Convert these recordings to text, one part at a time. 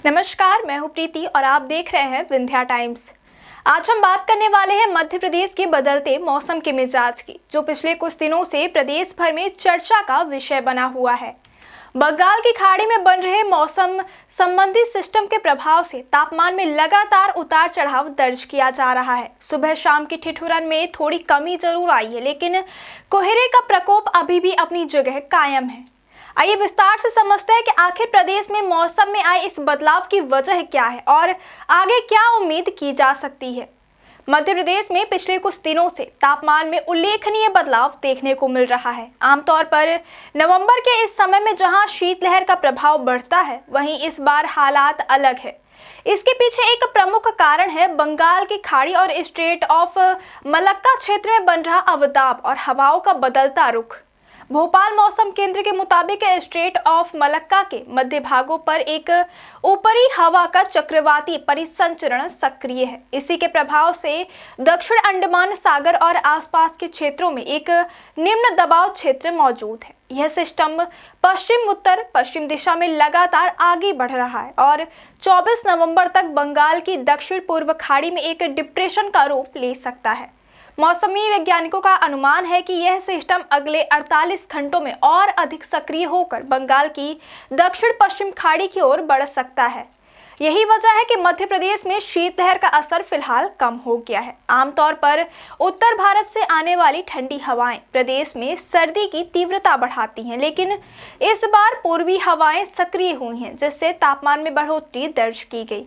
नमस्कार, मैं हूं प्रीति और आप देख रहे हैं विंध्या टाइम्स। आज हम बात करने वाले हैं मध्य प्रदेश के बदलते मौसम के मिजाज की, जो पिछले कुछ दिनों से प्रदेश भर में चर्चा का विषय बना हुआ है। बंगाल की खाड़ी में बन रहे मौसम संबंधी सिस्टम के प्रभाव से तापमान में लगातार उतार चढ़ाव दर्ज किया जा रहा है। सुबह शाम की ठिठुरन में थोड़ी कमी जरूर आई है, लेकिन कोहरे का प्रकोप अभी भी अपनी जगह कायम है। आइए विस्तार से समझते हैं कि आखिर प्रदेश में मौसम में आए इस बदलाव की वजह क्या है और आगे क्या उम्मीद की जा सकती है। मध्य प्रदेश में पिछले कुछ दिनों से तापमान में उल्लेखनीय बदलाव देखने को मिल रहा है। आमतौर पर नवंबर के इस समय में जहां शीतलहर का प्रभाव बढ़ता है, वहीं इस बार हालात अलग है। इसके पीछे एक प्रमुख कारण है बंगाल की खाड़ी और स्ट्रेट ऑफ मलक्का क्षेत्र में बन रहा अवदाब और हवाओं का बदलता रुख। भोपाल मौसम केंद्र के मुताबिक स्ट्रेट ऑफ मलक्का के मध्य भागों पर एक ऊपरी हवा का चक्रवाती परिसंचरण सक्रिय है। इसी के प्रभाव से दक्षिण अंडमान सागर और आसपास के क्षेत्रों में एक निम्न दबाव क्षेत्र मौजूद है। यह सिस्टम पश्चिम उत्तर पश्चिम दिशा में लगातार आगे बढ़ रहा है और 24 नवंबर तक बंगाल की दक्षिण पूर्व खाड़ी में एक डिप्रेशन का रूप ले सकता है। मौसमी वैज्ञानिकों का अनुमान है कि यह सिस्टम अगले 48 घंटों में और अधिक सक्रिय होकर बंगाल की दक्षिण पश्चिम खाड़ी की ओर बढ़ सकता है। यही वजह है कि मध्य प्रदेश में शीतलहर का असर फिलहाल कम हो गया है। आमतौर पर उत्तर भारत से आने वाली ठंडी हवाएं प्रदेश में सर्दी की तीव्रता बढ़ाती हैं, लेकिन इस बार पूर्वी हवाएं सक्रिय हुई हैं, जिससे तापमान में बढ़ोतरी दर्ज की गई।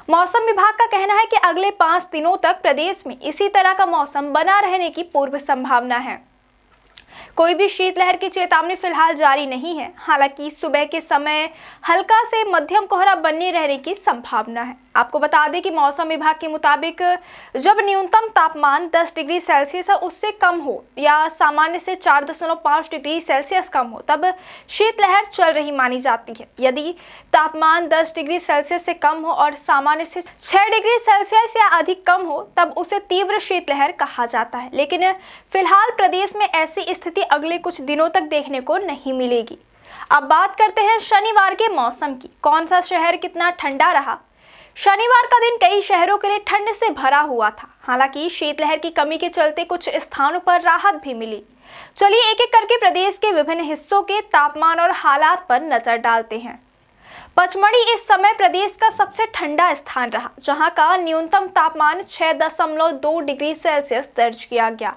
मौसम विभाग का कहना है कि अगले 5 दिनों तक प्रदेश में इसी तरह का मौसम बना रहने की पूर्व संभावना है। कोई भी शीतलहर की चेतावनी फिलहाल जारी नहीं है। हालांकि सुबह के समय हल्का से मध्यम कोहरा बने रहने की संभावना है। आपको बता दें कि मौसम विभाग के मुताबिक जब न्यूनतम तापमान 10 डिग्री सेल्सियस उससे कम हो या सामान्य से 4.5 डिग्री सेल्सियस कम हो, तब शीतलहर चल रही मानी जाती है। यदि तापमान 10 डिग्री सेल्सियस से कम हो और सामान्य से 6 डिग्री सेल्सियस या अधिक कम हो, तब उसे तीव्र शीतलहर कहा जाता है। लेकिन फिलहाल प्रदेश में ऐसी स्थिति अगले कुछ दिनों तक देखने को नहीं मिलेगी। अब बात करते हैं शनिवार के मौसम की। कौन सा शहर कितना ठंडा रहा? शनिवार का दिन कई शहरों के लिए ठंड से भरा हुआ था। हालांकि शीतलहर की कमी के चलते कुछ स्थानों पर राहत भी मिली। चलिए एक एक करके प्रदेश के विभिन्न हिस्सों के तापमान और हालात पर नजर डालते हैं। पचमढ़ी इस समय प्रदेश का सबसे ठंडा स्थान रहा, जहां का न्यूनतम तापमान 6.2 डिग्री सेल्सियस दर्ज किया गया।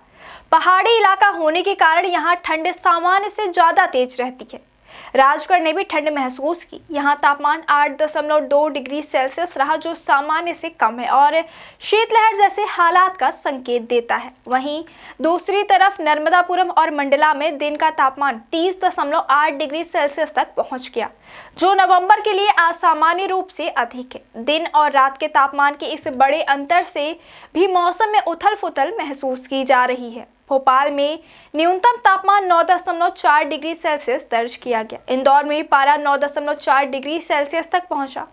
पहाड़ी इलाका होने के कारण यहाँ ठंड सामान्य से ज्यादा तेज रहती है। राजगढ़ ने भी ठंड महसूस की। यहाँ तापमान 8.2 डिग्री सेल्सियस रहा, जो सामान्य से कम है और शीतलहर जैसे हालात का संकेत देता है। वहीं दूसरी तरफ नर्मदापुरम और मंडला में दिन का तापमान 30.8 डिग्री सेल्सियस तक पहुँच गया, जो नवंबर के लिए असामान्य रूप से अधिक है। दिन और रात के तापमान के इस बड़े अंतर से भी मौसम में उथल पुथल महसूस की जा रही है। भोपाल में न्यूनतम तापमान 9.4 डिग्री सेल्सियस दर्ज किया गया। इंदौर में पारा 9.4 डिग्री सेल्सियस तक पहुंचा।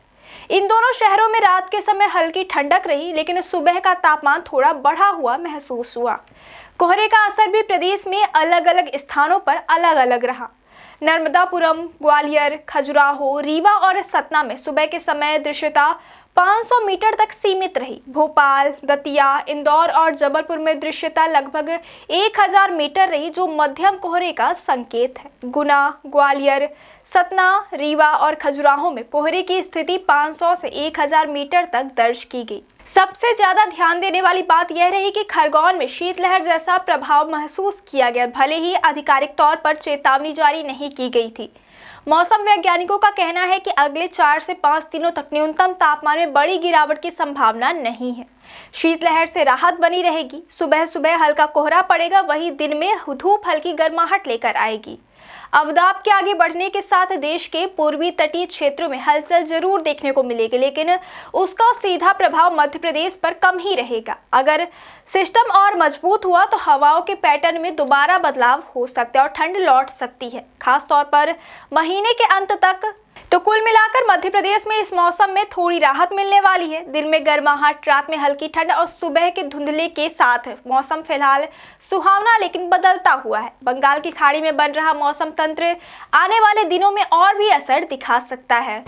इन दोनों शहरों में रात के समय हल्की ठंडक रही, लेकिन सुबह का तापमान थोड़ा बढ़ा हुआ महसूस हुआ। कोहरे का असर भी प्रदेश में अलग अलग स्थानों पर अलग अलग रहा। नर्मदापुरम, ग्वालियर, खजुराहो, रीवा और सतना में सुबह के समय दृश्यता 500 मीटर तक सीमित रही। भोपाल, दतिया, इंदौर और जबलपुर में दृश्यता लगभग 1000 मीटर रही, जो मध्यम कोहरे का संकेत है। गुना, ग्वालियर, सतना, रीवा और खजुराहो में कोहरे की स्थिति 500 से 1000 मीटर तक दर्ज की गई। सबसे ज्यादा ध्यान देने वाली बात यह रही कि खरगोन में शीतलहर जैसा प्रभाव महसूस किया गया, भले ही आधिकारिक तौर पर चेतावनी जारी नहीं की गई थी। मौसम वैज्ञानिकों का कहना है कि अगले 4 से 5 दिनों तक न्यूनतम तापमान में बड़ी गिरावट की संभावना नहीं है। शीतलहर से राहत बनी रहेगी। सुबह सुबह हल्का कोहरा पड़ेगा, वहीं दिन में धूप हल्की गर्माहट लेकर आएगी। अवदाब के आगे बढ़ने के साथ देश के पूर्वी तटीय क्षेत्रों में हलचल जरूर देखने को मिलेगी, लेकिन उसका सीधा प्रभाव मध्य प्रदेश पर कम ही रहेगा। अगर सिस्टम और मजबूत हुआ तो हवाओं के पैटर्न में दोबारा बदलाव हो सकता है और ठंड लौट सकती है, खासतौर पर महीने के अंत तक। तो कुल मिलाकर मध्य प्रदेश में इस मौसम में थोड़ी राहत मिलने वाली है। दिन में गर्माहट, रात में हल्की ठंड और सुबह के धुंधले के साथ मौसम फिलहाल सुहावना लेकिन बदलता हुआ है। बंगाल की खाड़ी में बन रहा मौसम तंत्र आने वाले दिनों में और भी असर दिखा सकता है।